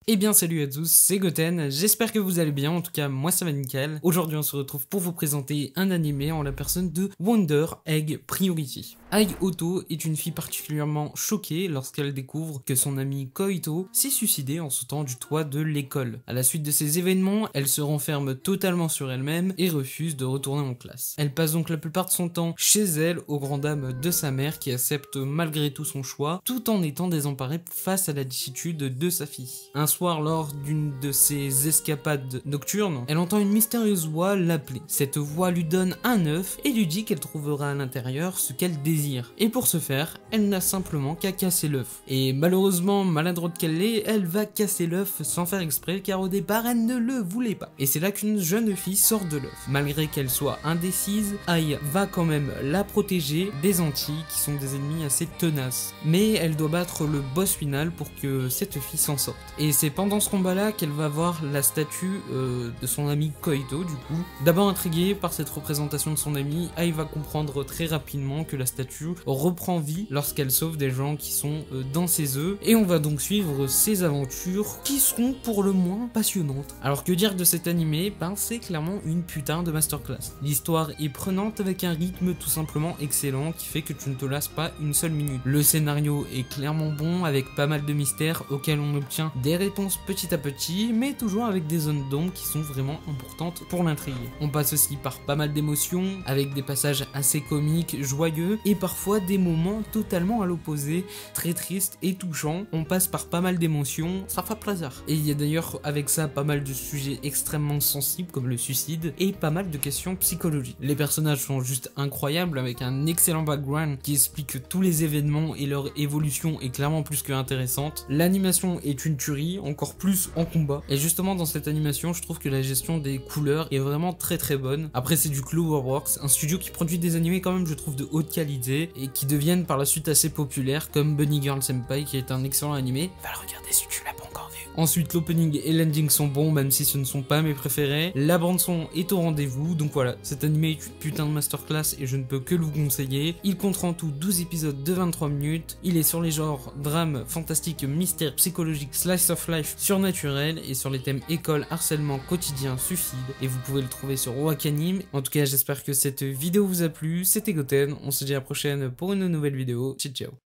Eh bien salut à tous, c'est Goten, j'espère que vous allez bien, en tout cas moi ça va nickel. Aujourd'hui on se retrouve pour vous présenter un animé en la personne de Wonder Egg Priority. Ai Oto est une fille particulièrement choquée lorsqu'elle découvre que son ami Koito s'est suicidé en sautant du toit de l'école. À la suite de ces événements, elle se renferme totalement sur elle-même et refuse de retourner en classe. Elle passe donc la plupart de son temps chez elle, aux grandes dames de sa mère qui accepte malgré tout son choix, tout en étant désemparée face à la lassitude de sa fille. Un soir, lors d'une de ses escapades nocturnes, elle entend une mystérieuse voix l'appeler. Cette voix lui donne un œuf et lui dit qu'elle trouvera à l'intérieur ce qu'elle désire. Et pour ce faire, elle n'a simplement qu'à casser l'œuf. Et malheureusement, maladroite qu'elle est, elle va casser l'œuf sans faire exprès car au départ elle ne le voulait pas. Et c'est là qu'une jeune fille sort de l'œuf. Malgré qu'elle soit indécise, Ai va quand même la protéger des Antilles qui sont des ennemis assez tenaces. Mais elle doit battre le boss final pour que cette fille s'en sorte. Et c'est pendant ce combat là qu'elle va voir la statue de son ami Koito du coup. D'abord intriguée par cette représentation de son ami, Ai va comprendre très rapidement que la statue reprend vie lorsqu'elle sauve des gens qui sont dans ses œufs. Et on va donc suivre ses aventures qui seront pour le moins passionnantes. Alors que dire de cet animé? Ben c'est clairement une putain de masterclass. L'histoire est prenante avec un rythme tout simplement excellent qui fait que tu ne te lasses pas une seule minute. Le scénario est clairement bon avec pas mal de mystères auxquels on obtient des réponses petit à petit, mais toujours avec des zones d'ombre qui sont vraiment importantes pour l'intrigue. On passe aussi par pas mal d'émotions, avec des passages assez comiques, joyeux, et parfois des moments totalement à l'opposé, très tristes et touchants. On passe par pas mal d'émotions, ça fait plaisir. Et il y a d'ailleurs avec ça pas mal de sujets extrêmement sensibles comme le suicide, et pas mal de questions psychologiques. Les personnages sont juste incroyables, avec un excellent background qui explique tous les événements et leur évolution est clairement plus que intéressante. L'animation est une tuerie, encore plus en combat. Et justement dans cette animation, je trouve que la gestion des couleurs est vraiment très bonne. Après c'est du Cloverworks, un studio qui produit des animés quand même je trouve de haute qualité et qui deviennent par la suite assez populaires comme Bunny Girl Senpai qui est un excellent animé. Va le regarder si tu l'as pas encore vu. Ensuite l'opening et l'ending sont bons même si ce ne sont pas mes préférés. La bande son est au rendez-vous donc voilà, cet animé est une putain de masterclass et je ne peux que le vous conseiller. Il compte en tout 12 épisodes de 23 minutes. Il est sur les genres drame, fantastique, mystère, psychologique, slice of life, surnaturel et sur les thèmes école, harcèlement, quotidien, suicide et vous pouvez le trouver sur Wakanim. En tout cas j'espère que cette vidéo vous a plu, c'était Goten, on se dit à la prochaine pour une nouvelle vidéo, ciao ciao.